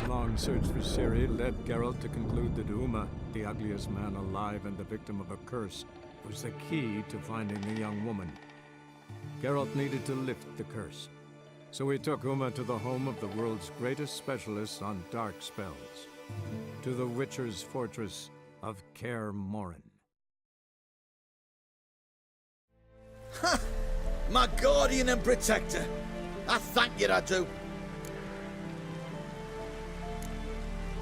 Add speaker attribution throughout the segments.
Speaker 1: long search for Ciri led Geralt to conclude that Uma, the ugliest man alive and the victim of a curse, was the key to finding the young woman. Geralt needed to lift the curse, so he took Uma to the home of the world's greatest specialists on dark spells, to the Witcher's fortress of Kaer Morhen.
Speaker 2: Ha! My guardian and protector! I thank you, I do.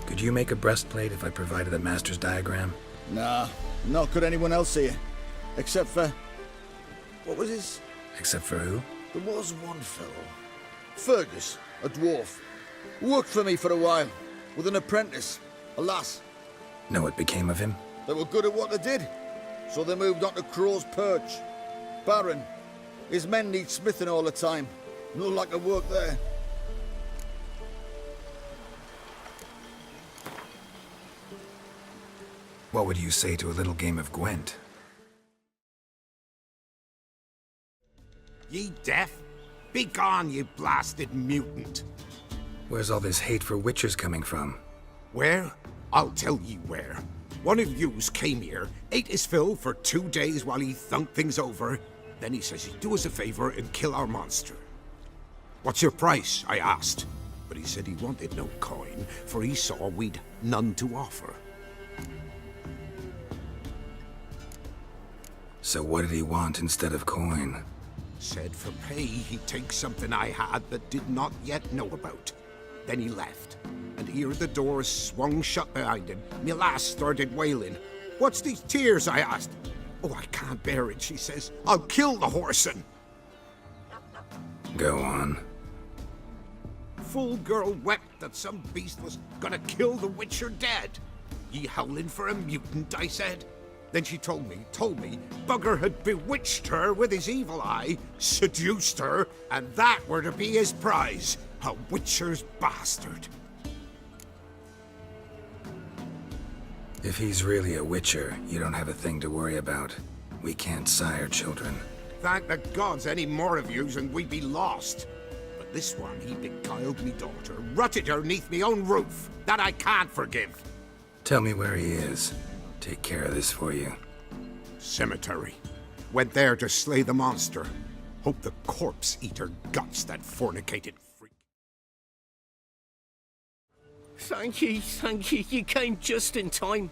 Speaker 3: Could you make a breastplate if I provided a master's diagram?
Speaker 2: Nah, nor could anyone else here. Except for... what was his?
Speaker 3: Except for who?
Speaker 2: There was one fellow. Fergus, a dwarf. Worked for me for a while, with an apprentice, a lass.
Speaker 3: Know what became of him?
Speaker 2: They were good at what they did, so they moved on to Crow's Perch. Baron. His men need smithing all the time. No lack of work there.
Speaker 3: What would you say to a little game of Gwent?
Speaker 4: Ye deaf? Begone, you blasted mutant!
Speaker 3: Where's all this hate for witchers coming from?
Speaker 4: Where? I'll tell ye where. One of yous came here, ate his fill for 2 days while he thunked things over. Then he says he'd do us a favor and kill our monster. What's your price? I asked. But he said he wanted no coin, for he saw we'd none to offer.
Speaker 3: So what did he want instead of coin?
Speaker 4: Said for pay he'd take something I had that did not yet know about. Then he left, and here the doors swung shut behind him. Me lass started wailing. What's these tears? I asked. Oh, I can't bear it, she says. I'll kill the whoreson.
Speaker 3: Go on.
Speaker 4: Full girl wept that some beast was gonna kill the witcher dead. Ye howling for a mutant, I said. Then she told me, bugger had bewitched her with his evil eye, seduced her, and that were to be his prize. A witcher's bastard.
Speaker 3: If he's really a witcher, you don't have a thing to worry about. We can't sire children.
Speaker 4: Thank the gods any more of yous and we'd be lost. But this one, he beguiled me daughter, rutted her neath me own roof. That I can't forgive.
Speaker 3: Tell me where he is. Take care of this for you.
Speaker 4: Cemetery. Went there to slay the monster. Hope the corpse eat her guts, that fornicated freak.
Speaker 5: Thank ye. You came just in time.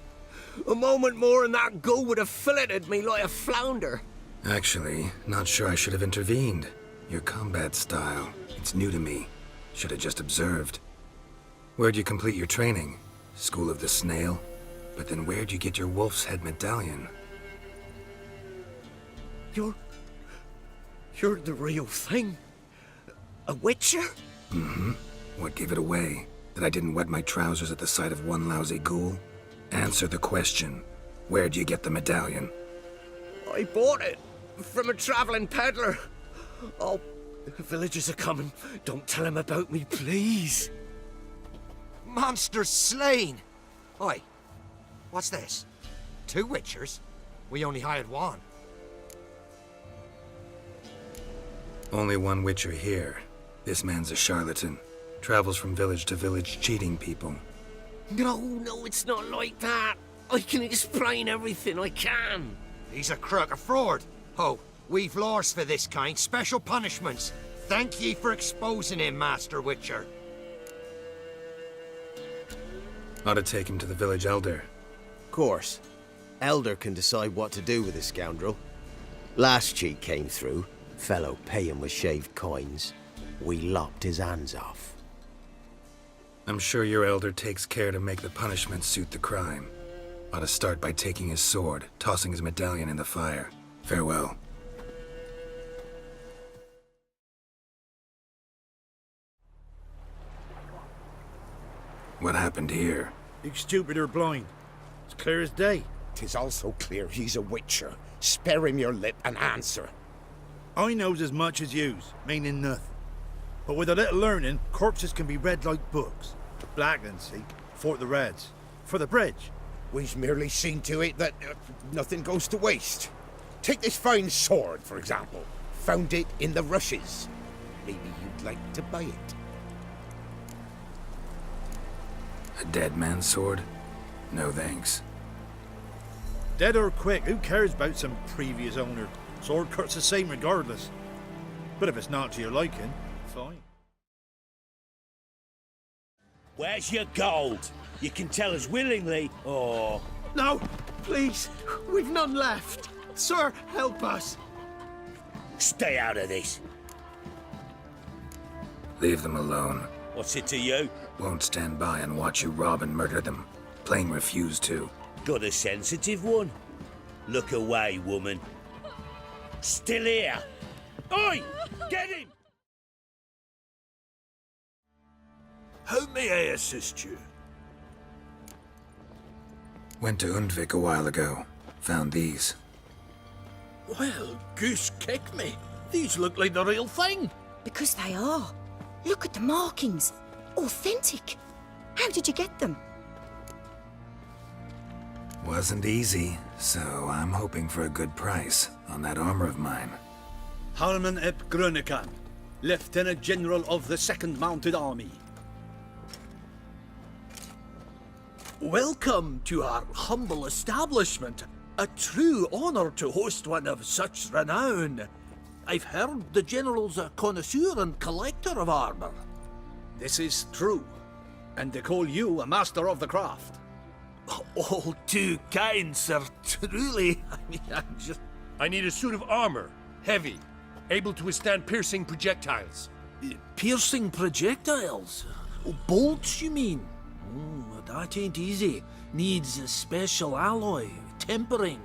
Speaker 5: A moment more and that gull would have filleted me like a flounder.
Speaker 3: Actually, not sure I should have intervened. Your combat style, it's new to me. Should have just observed. Where'd you complete your training? School of the Snail? But then where'd you get your wolf's head medallion?
Speaker 5: You're the real thing? A witcher?
Speaker 3: Mm-hmm. What gave it away? That I didn't wet my trousers at the sight of one lousy ghoul? Answer the question. Where'd you get the medallion?
Speaker 5: I bought it from a traveling peddler. Oh, the villagers are coming. Don't tell him about me, please.
Speaker 6: Monster slain! Oi, what's this? 2 witchers? We only hired one.
Speaker 3: Only one witcher here. This man's a charlatan. Travels from village to village cheating people.
Speaker 5: No, it's not like that. I can explain everything, I can.
Speaker 6: He's a crook, a fraud. Oh, we've laws for this kind, special punishments. Thank ye for exposing him, Master Witcher.
Speaker 3: Ought to take him to the village elder.
Speaker 7: Course. Elder can decide what to do with the scoundrel. Last cheat came through. Fellow pay him with shaved coins. We lopped his hands off.
Speaker 3: I'm sure your elder takes care to make the punishment suit the crime. Ought to start by taking his sword, tossing his medallion in the fire. Farewell. What happened here?
Speaker 8: You stupid or blind? It's clear as day.
Speaker 4: 'Tis also clear he's a witcher. Spare him your lip and answer.
Speaker 8: I knows as much as yous, meaning nothing. But with a little learning, corpses can be read like books. Blackland, see? For the Reds. For the bridge.
Speaker 4: We've merely seen to it that nothing goes to waste. Take this fine sword, for example. Found it in the rushes. Maybe you'd like to buy it.
Speaker 3: A dead man's sword? No thanks.
Speaker 8: Dead or quick, who cares about some previous owner? Sword cuts the same regardless. But if it's not to your liking, fine.
Speaker 5: Where's your gold? You can tell us willingly, or... No, please, we've none left. Sir, help us. Stay out of this.
Speaker 3: Leave them alone.
Speaker 5: What's it to you?
Speaker 3: Won't stand by and watch you rob and murder them. Plain refuse to.
Speaker 5: Got a sensitive one? Look away, woman. Still here. Oi! Get him! How may I assist you?
Speaker 3: Went to Undvik a while ago. Found these.
Speaker 5: Well, goose kick me. These look like the real thing.
Speaker 9: Because they are. Look at the markings. Authentic. How did you get them?
Speaker 3: Wasn't easy, so I'm hoping for a good price on that armor of mine.
Speaker 10: Harman ep Grönekan, Lieutenant General of the 2nd Mounted Army.
Speaker 5: Welcome to our humble establishment. A true honor to host one of such renown. I've heard the General's a connoisseur and collector of armor.
Speaker 10: This is true, and they call you a master of the craft.
Speaker 5: All too kind, sir. Truly.
Speaker 11: I need a suit of armor. Heavy. Able to withstand piercing projectiles.
Speaker 5: Piercing projectiles? Bolts, you mean? That ain't easy. Needs a special alloy. Tempering.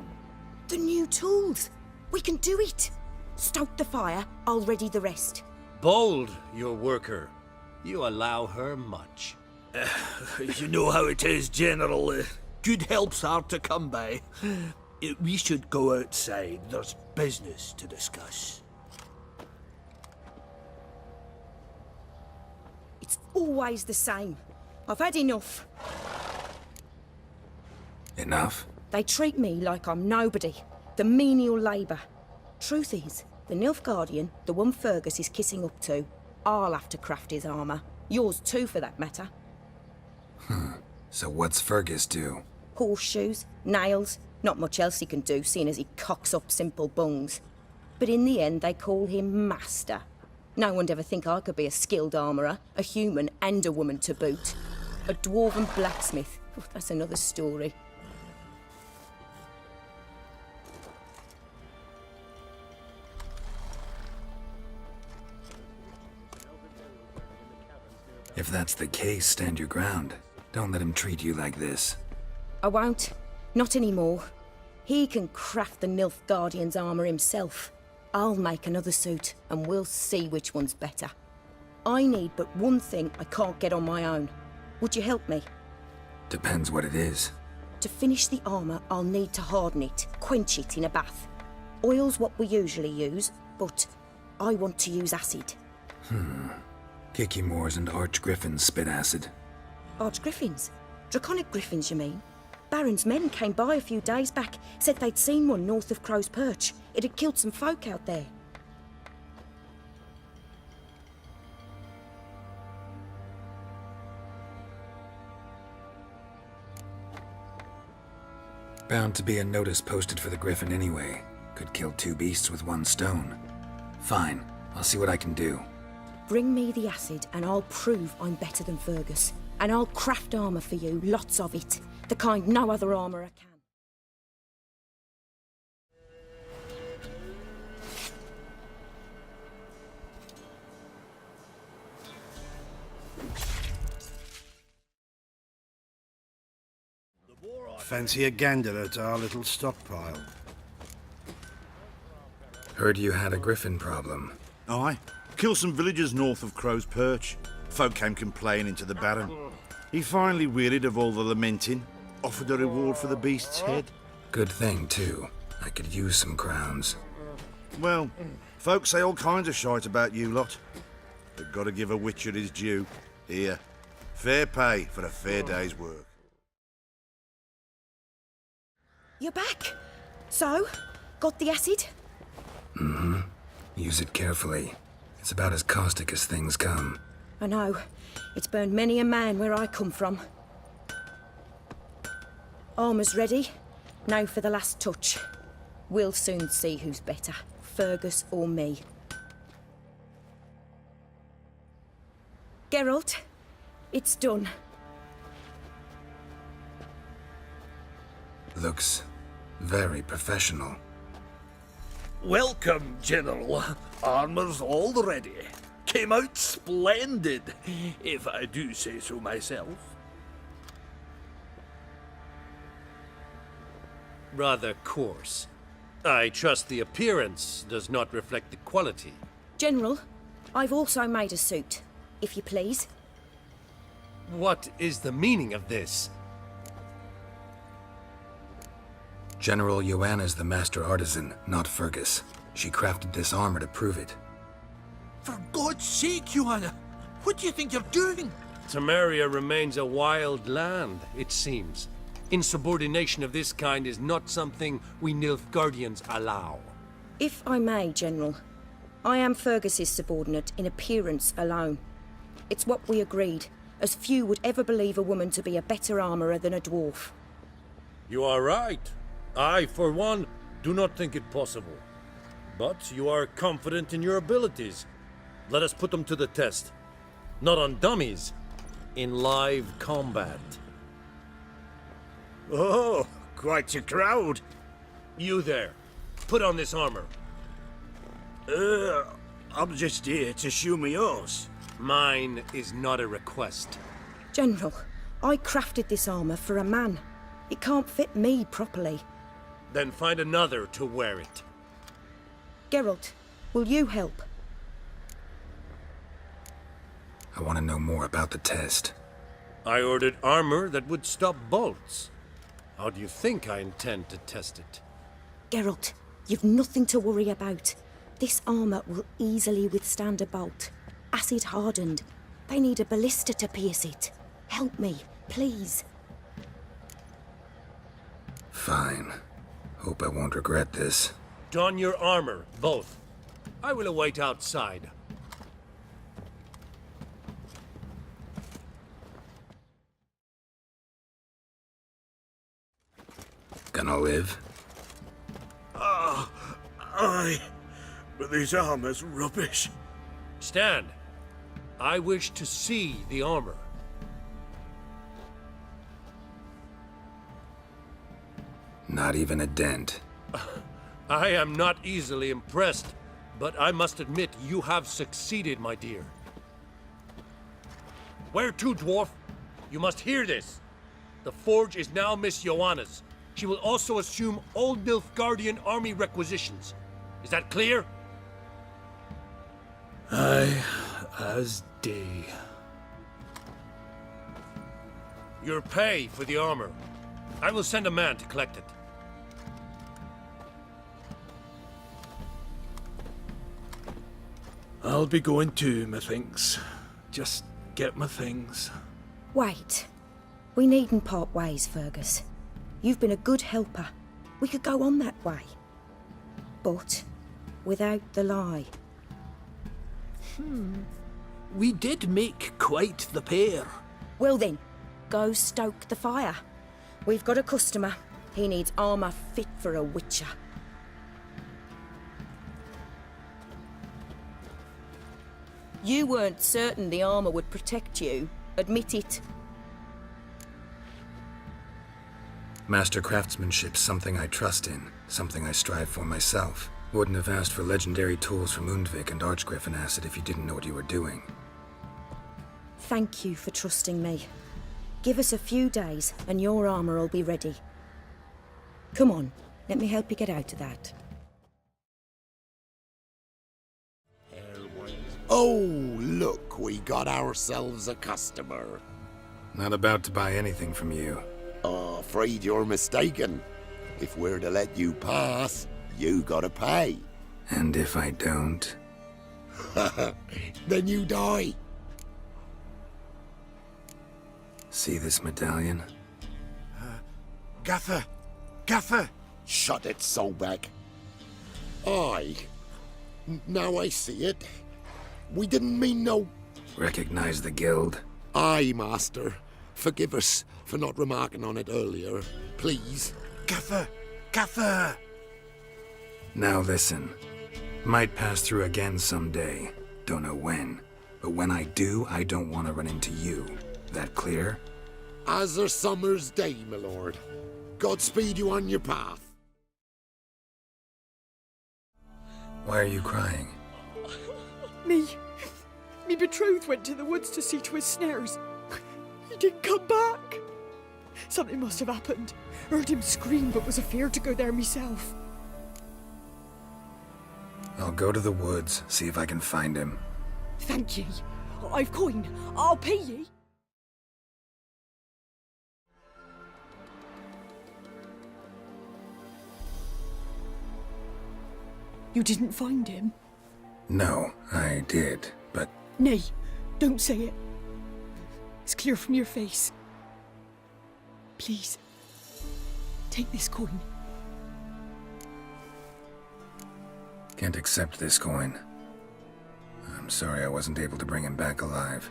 Speaker 9: The new tools. We can do it. Stoke the fire, I'll ready the rest.
Speaker 11: Bold, your worker. You allow her much.
Speaker 5: You know how it is, General. Good help's hard to come by. We should go outside. There's business to discuss.
Speaker 9: It's always the same. I've had enough.
Speaker 3: Enough?
Speaker 9: They treat me like I'm nobody. The menial labour. Truth is, the Nilfgaardian, the one Fergus is kissing up to, I'll have to craft his armour. Yours too, for that matter.
Speaker 3: So what's Fergus do?
Speaker 9: Horseshoes, nails, not much else he can do, seeing as he cocks up simple bungs. But in the end, they call him Master. No one'd ever think I could be a skilled armourer, a human and a woman to boot. A dwarven blacksmith. Oh, that's another story.
Speaker 3: If that's the case, stand your ground. Don't let him treat you like this.
Speaker 9: I won't. Not anymore. He can craft the Nilfgaardian's armour himself. I'll make another suit, and we'll see which one's better. I need but one thing I can't get on my own. Would you help me?
Speaker 3: Depends what it is.
Speaker 9: To finish the armour, I'll need to harden it, quench it in a bath. Oil's what we usually use, but I want to use acid.
Speaker 3: Kicky Moors and Archgriffins spit acid.
Speaker 9: Archgriffins? Draconic griffins, you mean? Baron's men came by a few days back, said they'd seen one north of Crow's Perch. It had killed some folk out there.
Speaker 3: Bound to be a notice posted for the Griffin anyway. Could kill 2 beasts with 1 stone. Fine, I'll see what I can do.
Speaker 9: Bring me the acid and I'll prove I'm better than Fergus. And I'll craft armour for you, lots of it. The kind no other armourer can.
Speaker 8: Fancy a gander at our little stockpile.
Speaker 3: Heard you had a Griffin problem.
Speaker 8: Aye. Killed some villagers north of Crow's Perch. Folk came complaining to the Baron. He finally wearied of all the lamenting, offered a reward for the beast's head.
Speaker 3: Good thing, too. I could use some crowns.
Speaker 8: Well, folks say all kinds of shite about you lot. But gotta give a witcher his due. Here, fair pay for a fair day's work.
Speaker 9: You're back. So, got the acid?
Speaker 3: Use it carefully. It's about as caustic as things come.
Speaker 9: I know. It's burned many a man where I come from. Armour's ready. Now for the last touch. We'll soon see who's better, Fergus or me. Geralt, it's done.
Speaker 3: Looks very professional.
Speaker 10: Welcome, General. Armor's all ready. Came out splendid, if I do say so myself.
Speaker 11: Rather coarse. I trust the appearance does not reflect the quality.
Speaker 9: General, I've also made a suit, if you please.
Speaker 11: What is the meaning of this?
Speaker 3: General Joanna's the master artisan, not Fergus. She crafted this armor to prove it.
Speaker 10: For God's sake, Joanna, what do you think you're doing?
Speaker 11: Temeria remains a wild land, it seems. Insubordination of this kind is not something we Nilfgaardians allow.
Speaker 9: If I may, General, I am Fergus's subordinate in appearance alone. It's what we agreed, as few would ever believe a woman to be a better armourer than a dwarf.
Speaker 11: You are right. I, for one, do not think it possible. But you are confident in your abilities. Let us put them to the test. Not on dummies, in live combat.
Speaker 5: Oh, quite a crowd.
Speaker 11: You there, put on this armor.
Speaker 5: I'm just here to show me yours.
Speaker 11: Mine is not a request.
Speaker 9: General, I crafted this armour for a man. It can't fit me properly.
Speaker 11: Then find another to wear it.
Speaker 9: Geralt, will you help?
Speaker 3: I want to know more about the test.
Speaker 11: I ordered armor that would stop bolts. How do you think I intend to test it?
Speaker 9: Geralt, you've nothing to worry about. This armour will easily withstand a bolt. Acid hardened. They need a ballista to pierce it. Help me, please.
Speaker 3: Fine. Hope I won't regret this.
Speaker 11: Don your armor, both. I will await outside.
Speaker 3: Gonna live?
Speaker 5: Aye, but this armour's rubbish.
Speaker 11: Stand. I wish to see the armor.
Speaker 3: Not even a dent.
Speaker 11: I am not easily impressed, but I must admit you have succeeded, my dear. Where to, dwarf? You must hear this. The forge is now Miss Joanna's. She will also assume all Nilfgaardian army requisitions. Is that clear?
Speaker 10: Aye, as day.
Speaker 11: Your pay for the armor. I will send a man to collect it.
Speaker 10: I'll be going too, methinks. Just get my things.
Speaker 9: Wait. We needn't part ways, Fergus. You've been a good helper. We could go on that way. But without the lie.
Speaker 10: We did make quite the pair.
Speaker 9: Well then, go stoke the fire. We've got a customer. He needs armour fit for a witcher. You weren't certain the armour would protect you. Admit it.
Speaker 3: Master craftsmanship's something I trust in, something I strive for myself. Wouldn't have asked for legendary tools from Undvik and Archgriffin acid if you didn't know what you were doing.
Speaker 9: Thank you for trusting me. Give us a few days and your armour will be ready. Come on, let me help you get out of that.
Speaker 12: Oh, look, we got ourselves a customer.
Speaker 3: Not about to buy anything from you.
Speaker 12: Afraid you're mistaken. If we're to let you pass, you gotta pay.
Speaker 3: And if I don't?
Speaker 12: Then you die.
Speaker 3: See this medallion?
Speaker 12: Gaffer! Gaffer! Shut it, Solbeck. Aye. Now I see it. We didn't mean no...
Speaker 3: Recognize the guild?
Speaker 12: Aye, Master. Forgive us for not remarking on it earlier, please.
Speaker 6: Gaffer!
Speaker 3: Now listen. Might pass through again someday. Don't know when. But when I do, I don't want to run into you. That clear?
Speaker 12: As a summer's day, my lord. Godspeed you on your path.
Speaker 3: Why are you crying?
Speaker 13: Me betrothed went to the woods to see to his snares. He didn't come back. Something must have happened. Heard him scream, but was afeard to go there myself.
Speaker 3: I'll go to the woods, see if I can find him.
Speaker 13: Thank ye. I've coin. I'll pay ye. You didn't find him?
Speaker 3: No, I did, but...
Speaker 13: Nay, don't say it. It's clear from your face. Please, take this coin.
Speaker 3: Can't accept this coin. I'm sorry I wasn't able to bring him back alive.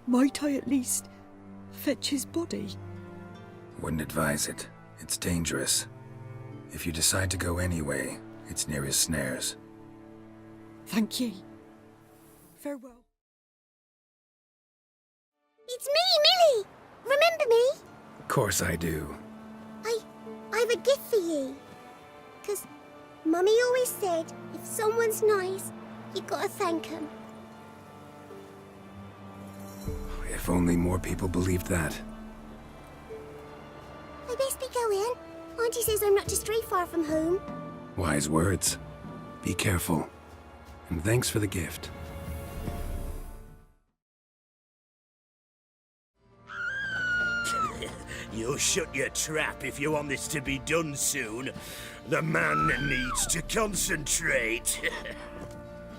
Speaker 13: Might I at least fetch his body?
Speaker 3: Wouldn't advise it. It's dangerous. If you decide to go anyway, it's near his snares.
Speaker 13: Thank ye. Farewell.
Speaker 14: It's me, Millie! Remember me?
Speaker 3: Of course I do.
Speaker 14: I've a gift for you. 'Cause Mummy always said, if someone's nice, you gotta thank them.
Speaker 3: If only more people believed that.
Speaker 14: I best be going. Auntie says I'm not to stray far from home.
Speaker 3: Wise words. Be careful. And thanks for the gift.
Speaker 5: You'll shut your trap if you want this to be done soon. The man needs to concentrate.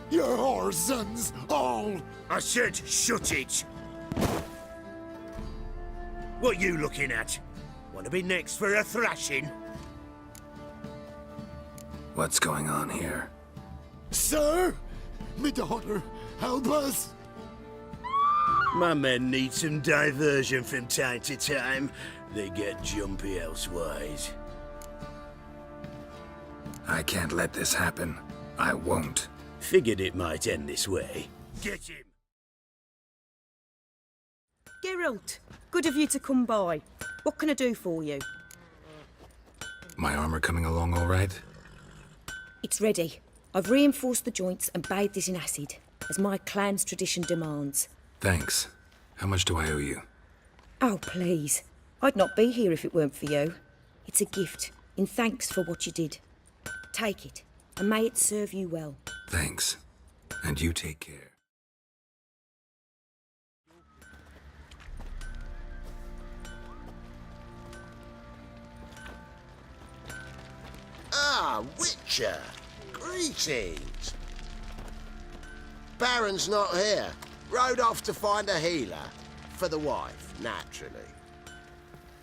Speaker 12: Your whoresons, all!
Speaker 5: I said shut it! What you looking at? Want to be next for a thrashing?
Speaker 3: What's going on here?
Speaker 12: Sir! Me daughter, help us!
Speaker 5: My men need some diversion from time to time. They get jumpy elsewise.
Speaker 3: I can't let this happen. I won't.
Speaker 5: Figured it might end this way. Get him!
Speaker 9: Geralt, good of you to come by. What can I do for you?
Speaker 3: My armor coming along all right?
Speaker 9: It's ready. I've reinforced the joints and bathed it in acid, as my clan's tradition demands.
Speaker 3: Thanks. How much do I owe you?
Speaker 9: Oh, please. I'd not be here if it weren't for you. It's a gift, in thanks for what you did. Take it, and may it serve you well.
Speaker 3: Thanks. And you take care.
Speaker 7: Ah, Witcher! Greetings! Baron's not here. Rode off to find a healer. For the wife, naturally.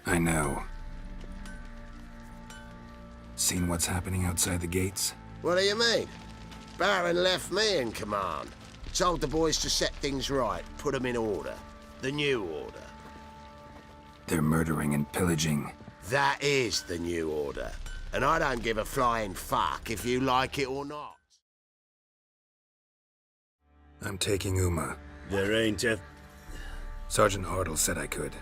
Speaker 3: I know. Seen what's happening outside the gates?
Speaker 7: What do you mean? Baron left me in command. Told the boys to set things right, put them in order. The new order.
Speaker 3: They're murdering and pillaging.
Speaker 7: That is the new order. And I don't give a flying fuck if you like it or not.
Speaker 3: I'm taking Uma.
Speaker 5: There ain't a...
Speaker 3: Sergeant Hartle said I could.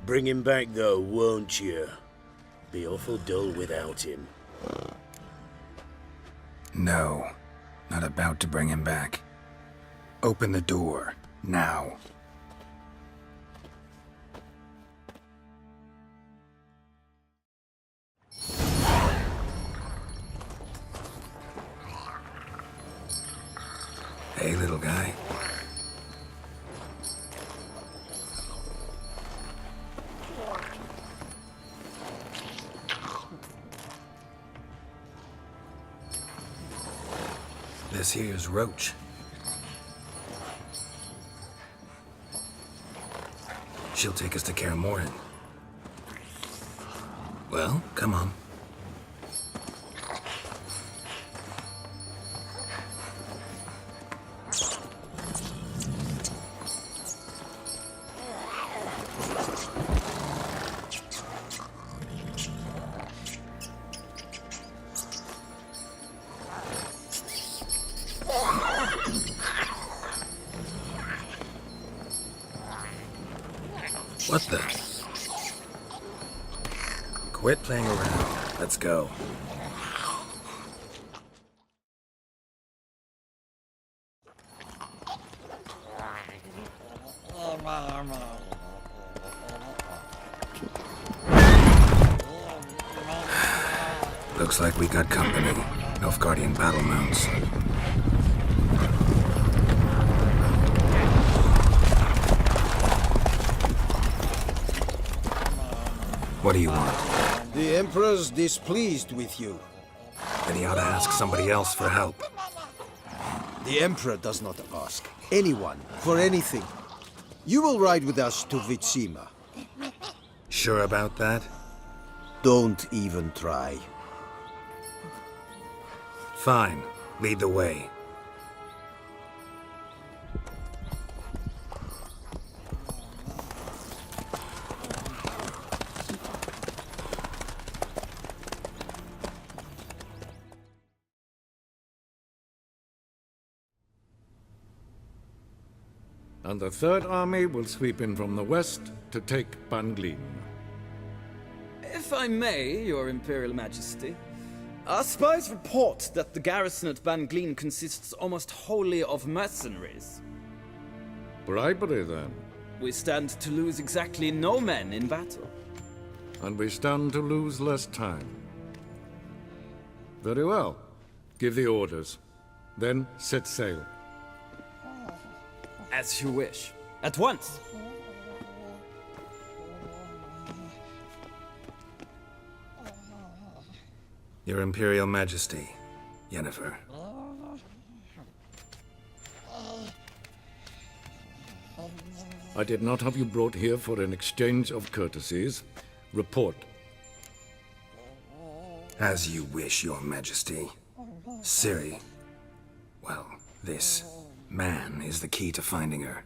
Speaker 5: Bring him back though, won't you? Be awful dull without him.
Speaker 3: No. Not about to bring him back. Open the door. Now. Hey, little guy. This here's Roach. She'll take us to Kaer Morhen. Well, come on. What the? Quit playing around. Let's go. Looks like we got company. Nilfgaardian battle mounts. What do you want?
Speaker 15: The Emperor's displeased with you.
Speaker 3: Then he ought to ask somebody else for help.
Speaker 15: The Emperor does not ask anyone for anything. You will ride with us to Vitsima.
Speaker 3: Sure about that?
Speaker 15: Don't even try.
Speaker 3: Fine. Lead the way.
Speaker 1: And the Third Army will sweep in from the west to take Banglin.
Speaker 16: If I may, Your Imperial Majesty, our spies report that the garrison at Banglin consists almost wholly of mercenaries.
Speaker 1: Bribery, then.
Speaker 16: We stand to lose exactly no men in battle.
Speaker 1: And we stand to lose less time. Very well. Give the orders. Then set sail.
Speaker 16: As you wish. At once!
Speaker 3: Your Imperial Majesty, Yennefer.
Speaker 1: I did not have you brought here for an exchange of courtesies. Report.
Speaker 3: As you wish, Your Majesty. Ciri. Well, this man is the key to finding her.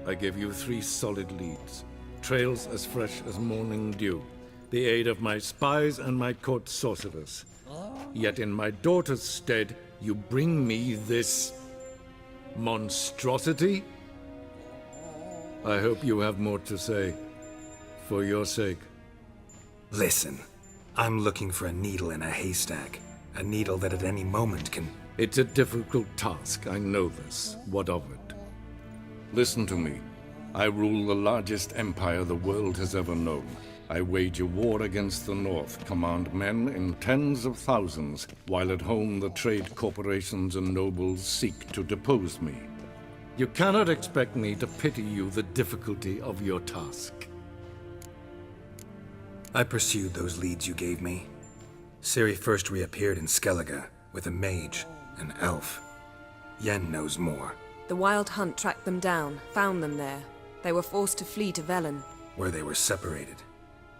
Speaker 1: I give you 3 solid leads. Trails as fresh as morning dew. The aid of my spies and my court sorcerers. Yet in my daughter's stead, you bring me this monstrosity? I hope you have more to say. For your sake.
Speaker 3: Listen, I'm looking for a needle in a haystack. A needle that at any moment can...
Speaker 1: It's a difficult task, I know this. What of it? Listen to me. I rule the largest empire the world has ever known. I wage a war against the North, command men in tens of thousands, while at home the trade corporations and nobles seek to depose me. You cannot expect me to pity you the difficulty of your task.
Speaker 3: I pursued those leads you gave me. Ciri first reappeared in Skellige with a mage, an elf. Yen knows more.
Speaker 17: The Wild Hunt tracked them down, found them there. They were forced to flee to Velen,
Speaker 3: where they were separated.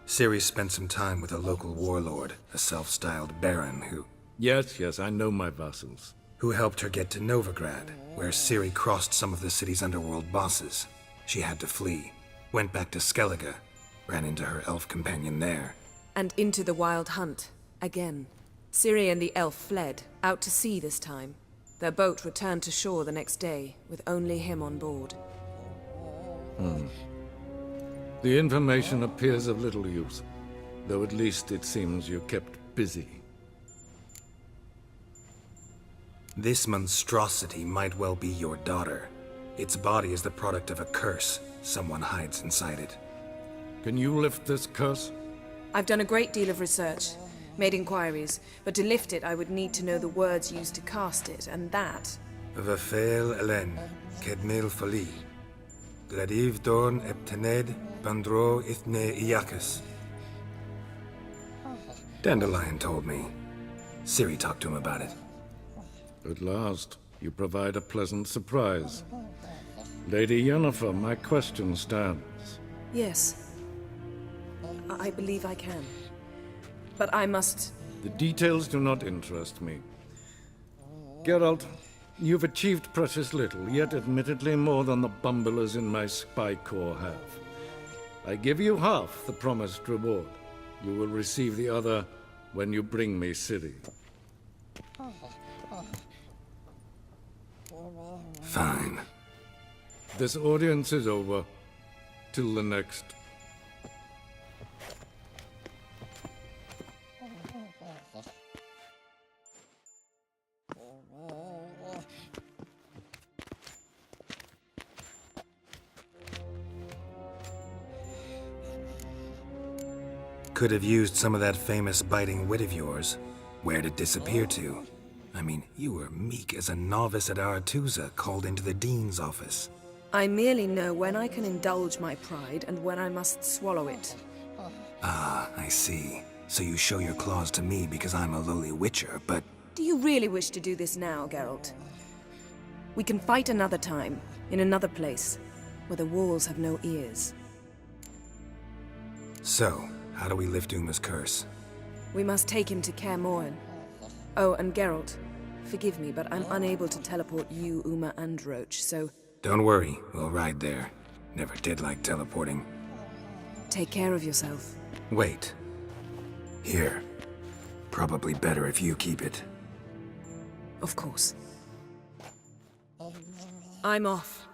Speaker 3: Ciri spent some time with a local warlord, a self-styled baron who...
Speaker 1: Yes, I know my vassals.
Speaker 3: Who helped her get to Novigrad, where Ciri crossed some of the city's underworld bosses. She had to flee, went back to Skellige, ran into her elf companion there.
Speaker 17: And into the Wild Hunt, again. Ciri and the elf fled, out to sea this time. Their boat returned to shore the next day, with only him on board.
Speaker 1: The information appears of little use, though at least it seems you kept busy.
Speaker 3: This monstrosity might well be your daughter. Its body is the product of a curse. Someone hides inside it.
Speaker 1: Can you lift this curse?
Speaker 17: I've done a great deal of research, made inquiries, but to lift it I would need to know the words used to cast it, and that...
Speaker 3: Vafel Elen, Kedmil Fali. Gladiv Dorn Eptened Bandro Ithne Iacus. Dandelion told me. Ciri talked to him about it.
Speaker 1: At last, you provide a pleasant surprise. Lady Yennefer, my question stands.
Speaker 17: Yes. I believe I can. But I must...
Speaker 1: The details do not interest me. Geralt, you've achieved precious little, yet admittedly more than the bumblers in my spy corps have. I give you half the promised reward. You will receive the other when you bring me Ciri.
Speaker 3: Fine.
Speaker 1: This audience is over. Till the next.
Speaker 3: Could have used some of that famous biting wit of yours. Where'd it disappear to? I mean, you were meek as a novice at Aretusa called into the Dean's office.
Speaker 17: I merely know when I can indulge my pride and when I must swallow it.
Speaker 3: Ah, I see. So you show your claws to me because I'm a lowly witcher, but...
Speaker 17: Do you really wish to do this now, Geralt? We can fight another time, in another place, where the walls have no ears.
Speaker 3: So, how do we lift Uma's curse?
Speaker 17: We must take him to Kaer Morhen. Oh, and Geralt, forgive me, but I'm unable to teleport you, Uma, and Roach, so...
Speaker 3: Don't worry, we'll ride there. Never did like teleporting.
Speaker 17: Take care of yourself.
Speaker 3: Wait. Here. Probably better if you keep it.
Speaker 17: Of course. I'm off.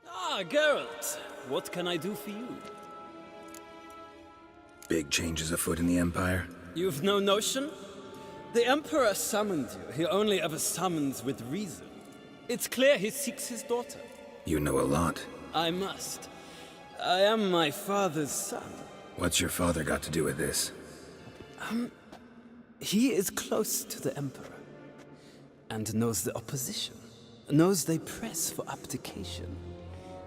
Speaker 16: Ah, Geralt. What can I do for you?
Speaker 3: Big changes afoot in the Empire?
Speaker 16: You've no notion? The Emperor summoned you. He only ever summons with reason. It's clear he seeks his daughter.
Speaker 3: You know a lot.
Speaker 16: I must. I am my father's son.
Speaker 3: What's your father got to do with this?
Speaker 16: He is close to the Emperor. And knows the opposition. Knows they press for abdication.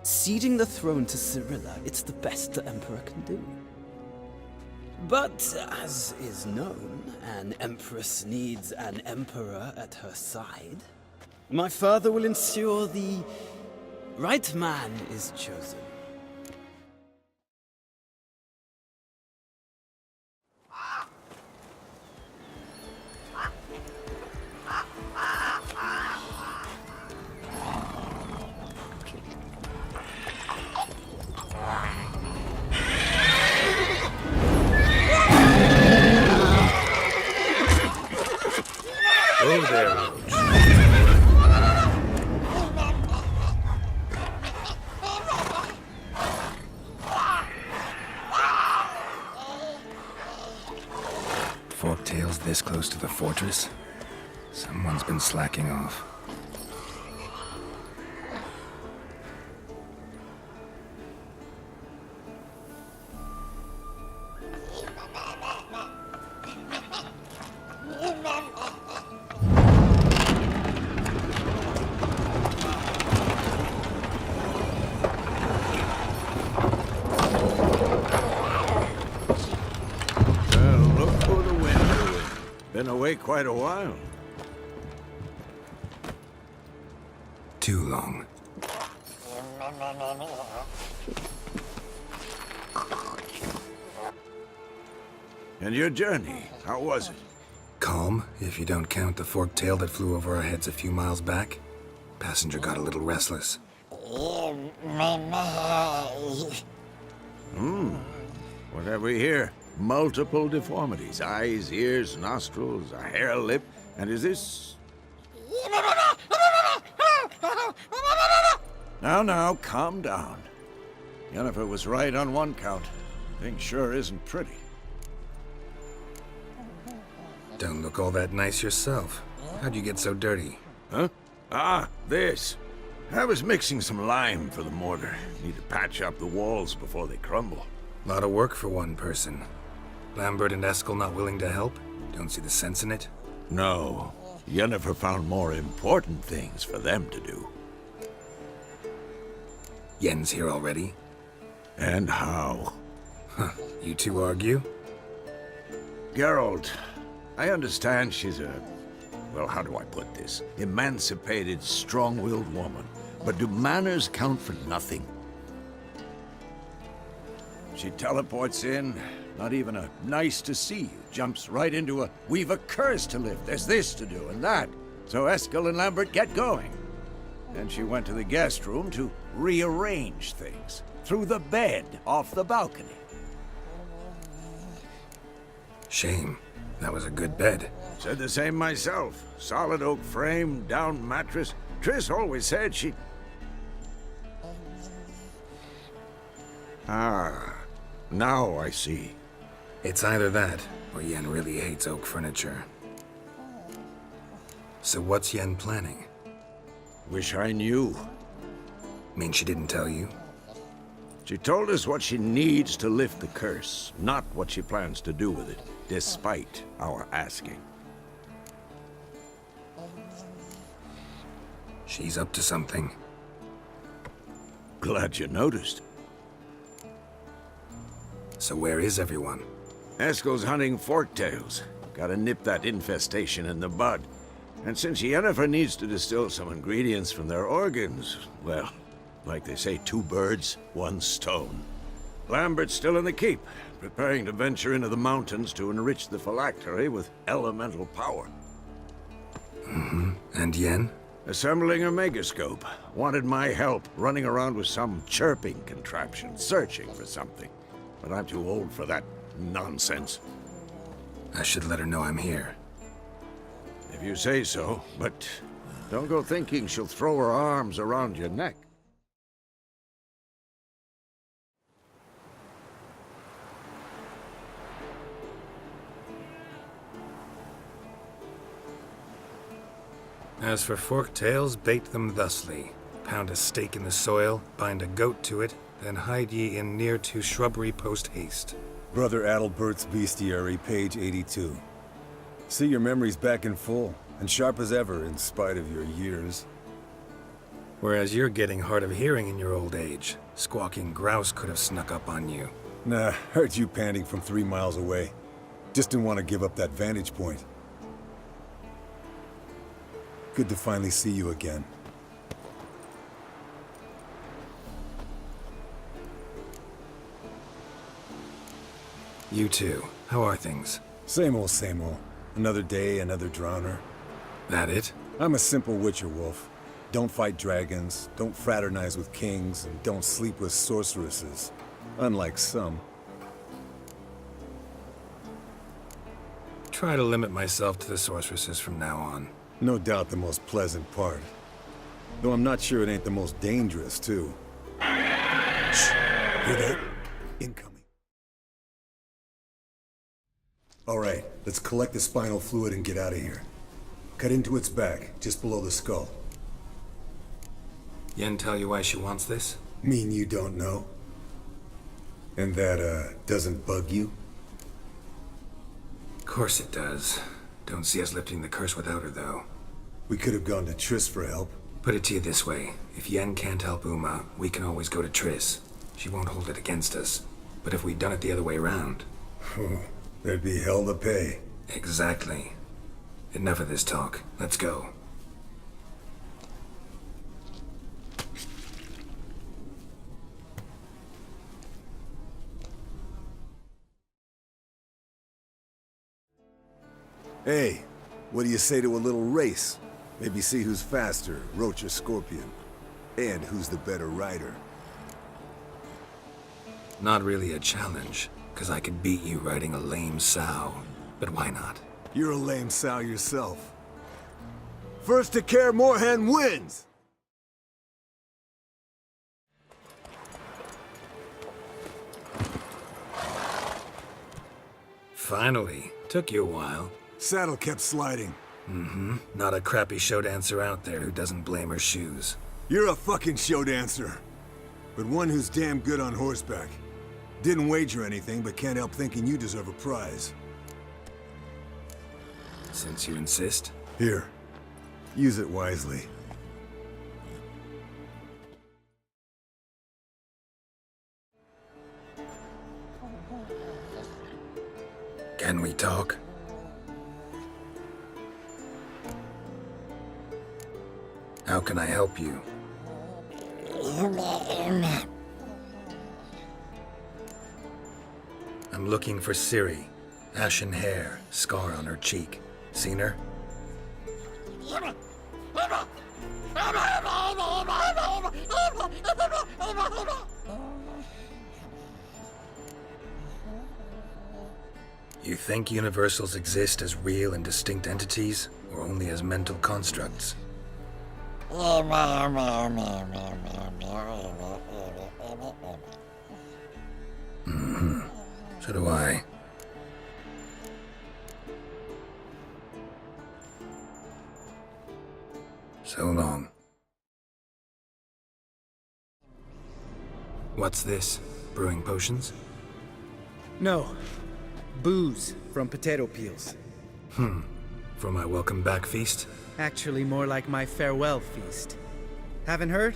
Speaker 16: Ceding the throne to Cyrilla, it's the best the Emperor can do. But, as is known, an empress needs an emperor at her side. My father will ensure the right man is chosen.
Speaker 3: Oh, there, Roach. Forktails this close to the fortress? Someone's been slacking off.
Speaker 8: Been away quite a while.
Speaker 3: Too long.
Speaker 8: And your journey, how was it?
Speaker 3: Calm, if you don't count the forktail that flew over our heads a few miles back. Passenger got a little restless.
Speaker 8: What have we here? Multiple deformities. Eyes, ears, nostrils, a hair lip. And is this... Now, calm down. Yennefer was right on one count. Thing sure isn't pretty.
Speaker 3: Don't look all that nice yourself. How'd you get so dirty?
Speaker 8: Huh? Ah, this. I was mixing some lime for the mortar. Need to patch up the walls before they crumble.
Speaker 3: Lot of work for one person. Lambert and Eskel not willing to help? Don't see the sense in it?
Speaker 8: No. Yennefer found more important things for them to do.
Speaker 3: Yen's here already?
Speaker 8: And how?
Speaker 3: Huh. You two argue?
Speaker 8: Geralt, I understand she's a... well, how do I put this? Emancipated, strong-willed woman. But do manners count for nothing? She teleports in, not even a nice to see you, jumps right into a we've a curse to lift, there's this to do and that. So Eskel and Lambert get going. Then she went to the guest room to rearrange things. Through the bed, off the balcony.
Speaker 3: Shame. That was a good bed.
Speaker 8: Said the same myself. Solid oak frame, down mattress. Triss always said she... Ah, now I see.
Speaker 3: It's either that, or Yen really hates oak furniture. So what's Yen planning?
Speaker 8: Wish I knew.
Speaker 3: Mean she didn't tell you?
Speaker 8: She told us what she needs to lift the curse, not what she plans to do with it, despite our asking.
Speaker 3: She's up to something.
Speaker 8: Glad you noticed.
Speaker 3: So where is everyone?
Speaker 8: Eskel's hunting forktails. Gotta nip that infestation in the bud. And since Yennefer needs to distill some ingredients from their organs, well, like they say, 2 birds, 1 stone. Lambert's still in the keep, preparing to venture into the mountains to enrich the phylactery with elemental power.
Speaker 3: Mm-hmm. And Yen?
Speaker 8: Assembling a megascope. Wanted my help running around with some chirping contraption, searching for something. But I'm too old for that nonsense.
Speaker 3: I should let her know I'm here.
Speaker 8: If you say so, but don't go thinking she'll throw her arms around your neck.
Speaker 3: As for forked tails, bait them thusly. Pound a stake in the soil, bind a goat to it, then hide ye in near to shrubbery post haste.
Speaker 18: Brother Adalbert's Bestiary, page 82. See your memories back in full, and sharp as ever in spite of your years.
Speaker 3: Whereas you're getting hard of hearing in your old age. Squawking grouse could have snuck up on you.
Speaker 18: Nah, heard you panting from 3 miles away. Just didn't want to give up that vantage point. Good to finally see you again.
Speaker 3: You too. How are things?
Speaker 18: Same old, same old. Another day, another drowner.
Speaker 3: That it?
Speaker 18: I'm a simple witcher wolf. Don't fight dragons, don't fraternize with kings, and don't sleep with sorceresses. Unlike some.
Speaker 3: Try to limit myself to the sorceresses from now on.
Speaker 18: No doubt the most pleasant part. Though I'm not sure it ain't the most dangerous, too. Shh! Hear that? Incoming. All right, let's collect the spinal fluid and get out of here. Cut into its back, just below the skull.
Speaker 3: Yen tell you why she wants this?
Speaker 18: Mean you don't know? And that, doesn't bug you?
Speaker 3: Of course it does. Don't see us lifting the curse without her, though.
Speaker 18: We could have gone to Triss for help.
Speaker 3: Put it to you this way. If Yen can't help Uma, we can always go to Triss. She won't hold it against us. But if we'd done it the other way around...
Speaker 18: There'd be hell to pay.
Speaker 3: Exactly. Enough of this talk. Let's go.
Speaker 18: Hey, what do you say to a little race? Maybe see who's faster, Roach or Scorpion. And who's the better rider.
Speaker 3: Not really a challenge, because I could beat you riding a lame sow. But why not?
Speaker 18: You're a lame sow yourself. First to Kaer Morhen wins!
Speaker 3: Finally. Took you a while.
Speaker 18: Saddle kept sliding.
Speaker 3: Mm-hmm. Not a crappy show dancer out there who doesn't blame her shoes.
Speaker 18: You're a fucking show dancer. But one who's damn good on horseback. Didn't wager anything, but can't help thinking you deserve a prize.
Speaker 3: Since you insist.
Speaker 18: Here. Use it wisely.
Speaker 3: Can we talk? How can I help you? I'm looking for Ciri. Ashen hair, scar on her cheek. Seen her? You think universals exist as real and distinct entities, or only as mental constructs? Mm-hmm. So do I. So long. What's this? Brewing potions?
Speaker 19: No. Booze from potato peels.
Speaker 3: For my welcome back feast?
Speaker 19: Actually, more like my farewell feast. Haven't heard?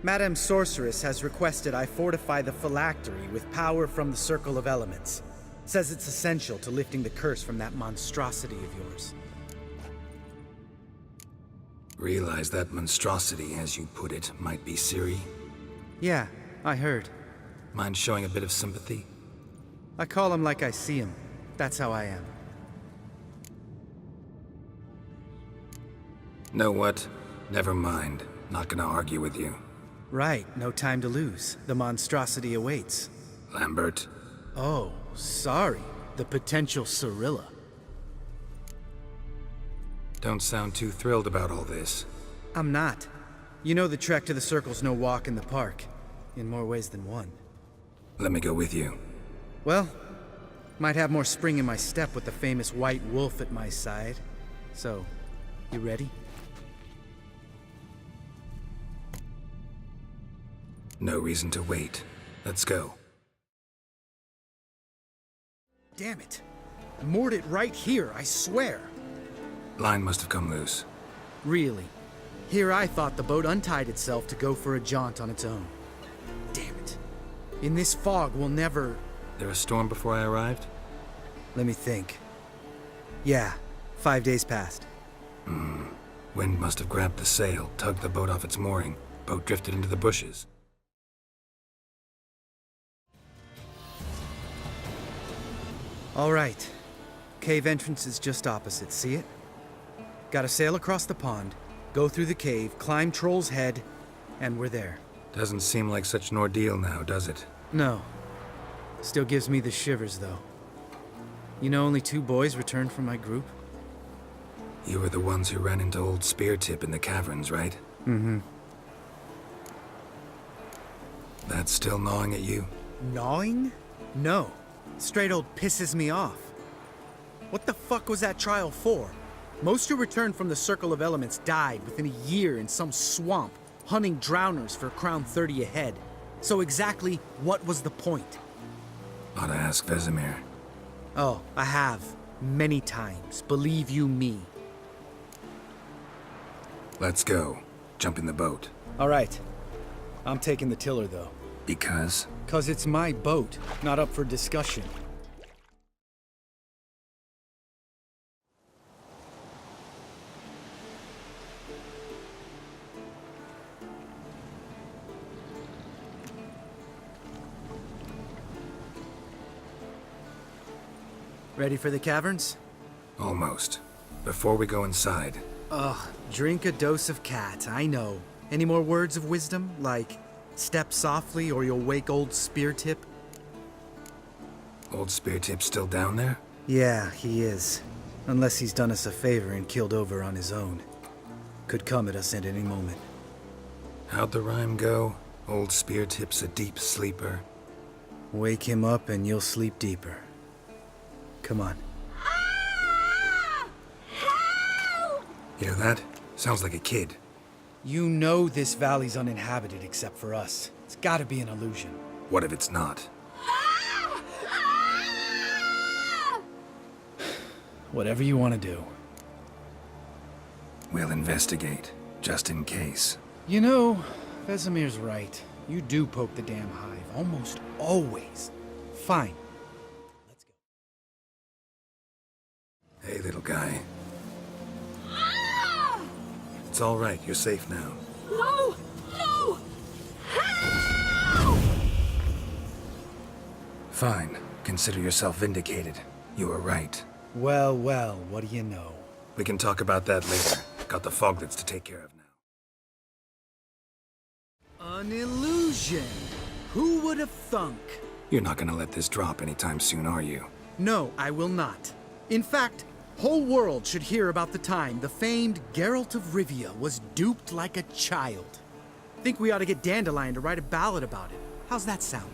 Speaker 19: Madame Sorceress has requested I fortify the phylactery with power from the Circle of Elements. Says it's essential to lifting the curse from that monstrosity of yours.
Speaker 3: Realize that monstrosity, as you put it, might be Ciri?
Speaker 19: Yeah, I heard.
Speaker 3: Mind showing a bit of sympathy?
Speaker 19: I call him like I see him. That's how I am.
Speaker 3: Know what? Never mind. Not gonna argue with you.
Speaker 19: Right, no time to lose. The monstrosity awaits.
Speaker 3: Lambert.
Speaker 19: Oh, sorry. The potential Cirilla.
Speaker 3: Don't sound too thrilled about all this.
Speaker 19: I'm not. You know the trek to the Circle's no walk in the park. In more ways than one.
Speaker 3: Let me go with you.
Speaker 19: Well, might have more spring in my step with the famous white wolf at my side. So, you ready?
Speaker 3: No reason to wait. Let's go.
Speaker 19: Damn it. I moored it right here, I swear.
Speaker 3: Line must have come loose.
Speaker 19: Really? Here I thought the boat untied itself to go for a jaunt on its own. Damn it. In this fog, we'll never...
Speaker 3: There a storm before I arrived?
Speaker 19: Let me think. Yeah, 5 days passed.
Speaker 3: Wind must have grabbed the sail, tugged the boat off its mooring. Boat drifted into the bushes.
Speaker 19: All right. Cave entrance is just opposite, see it? Gotta sail across the pond, go through the cave, climb Troll's Head, and we're there.
Speaker 3: Doesn't seem like such an ordeal now, does it?
Speaker 19: No. Still gives me the shivers, though. You know only 2 boys returned from my group?
Speaker 3: You were the ones who ran into old Speartip in the caverns, right?
Speaker 19: Mm-hmm.
Speaker 3: That's still gnawing at you?
Speaker 19: Gnawing? No. Straight old pisses me off. What the fuck was that trial for? Most who returned from the Circle of Elements died within a year in some swamp, hunting drowners for Crown 30 a head. So exactly what was the point?
Speaker 3: Ought to ask Vesemir.
Speaker 19: Oh, I have. Many times. Believe you me.
Speaker 3: Let's go. Jump in the boat.
Speaker 19: All right. I'm taking the tiller, though.
Speaker 3: Because?
Speaker 19: 'Cause it's my boat, not up for discussion. Ready for the caverns?
Speaker 3: Almost. Before we go inside.
Speaker 19: Ugh, drink a dose of cat, I know. Any more words of wisdom, like step softly or you'll wake old Speartip?
Speaker 3: Old Speartip's still down there?
Speaker 19: Yeah, he is. Unless he's done us a favor and killed over on his own. Could come at us at any moment.
Speaker 3: How'd the rhyme go? Old Speartip's a deep sleeper.
Speaker 19: Wake him up and you'll sleep deeper. Come on.
Speaker 3: Hear that? Sounds like a kid.
Speaker 19: You know this valley's uninhabited except for us. It's gotta be an illusion.
Speaker 3: What if it's not?
Speaker 19: Whatever you want to do.
Speaker 3: We'll investigate, just in case.
Speaker 19: You know, Vesemir's right. You do poke the damn hive, almost always. Fine. Let's go.
Speaker 3: Hey, little guy. It's all right. You're safe now.
Speaker 13: No! No!
Speaker 3: Fine. Consider yourself vindicated. You were right.
Speaker 19: Well, well, what do you know?
Speaker 3: We can talk about that later. Got the foglets to take care of now.
Speaker 19: An illusion! Who would have thunk?
Speaker 3: You're not gonna let this drop anytime soon, are you?
Speaker 19: No, I will not. In fact, whole world should hear about the time the famed Geralt of Rivia was duped like a child. Think we ought to get Dandelion to write a ballad about it. How's that sound?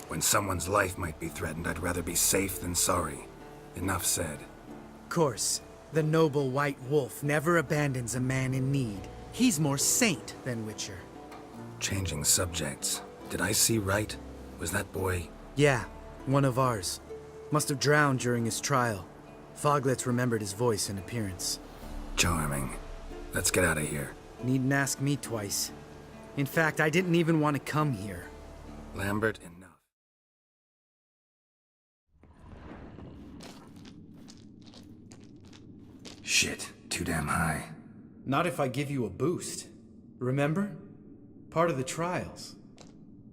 Speaker 3: When someone's life might be threatened, I'd rather be safe than sorry. Enough said.
Speaker 19: Of course, the noble white wolf never abandons a man in need. He's more saint than witcher.
Speaker 3: Changing subjects. Did I see right? Was that boy...
Speaker 19: Yeah, one of ours. Must have drowned during his trial. Foglets remembered his voice and appearance.
Speaker 3: Charming. Let's get out of here.
Speaker 19: Needn't ask me twice. In fact, I didn't even want to come here.
Speaker 3: Lambert, enough. Shit, too damn high.
Speaker 19: Not if I give you a boost. Remember? Part of the trials.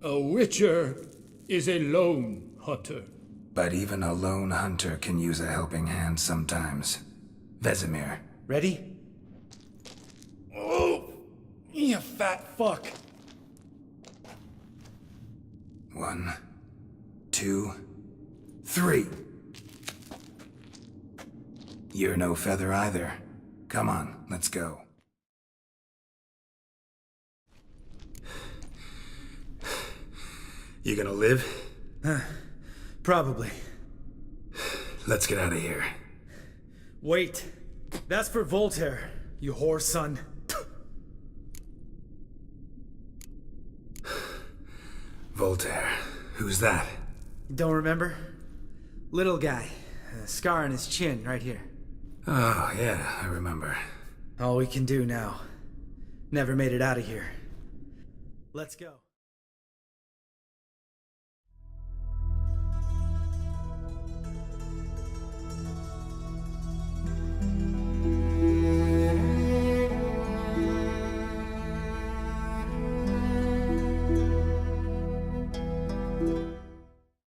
Speaker 20: A witcher is a lone hunter.
Speaker 3: But even a lone hunter can use a helping hand sometimes. Vesemir.
Speaker 19: Ready? Oh! You fat fuck!
Speaker 3: 1, 2, 3. You're no feather either. Come on, let's go. You gonna live?
Speaker 19: Probably.
Speaker 3: Let's get out of here.
Speaker 19: Wait. That's for Voltaire, you whore son.
Speaker 3: Voltaire. Who's that?
Speaker 19: Don't remember? Little guy. A scar on his chin, right here.
Speaker 3: Oh, yeah, I remember.
Speaker 19: All we can do now. Never made it out of here. Let's go.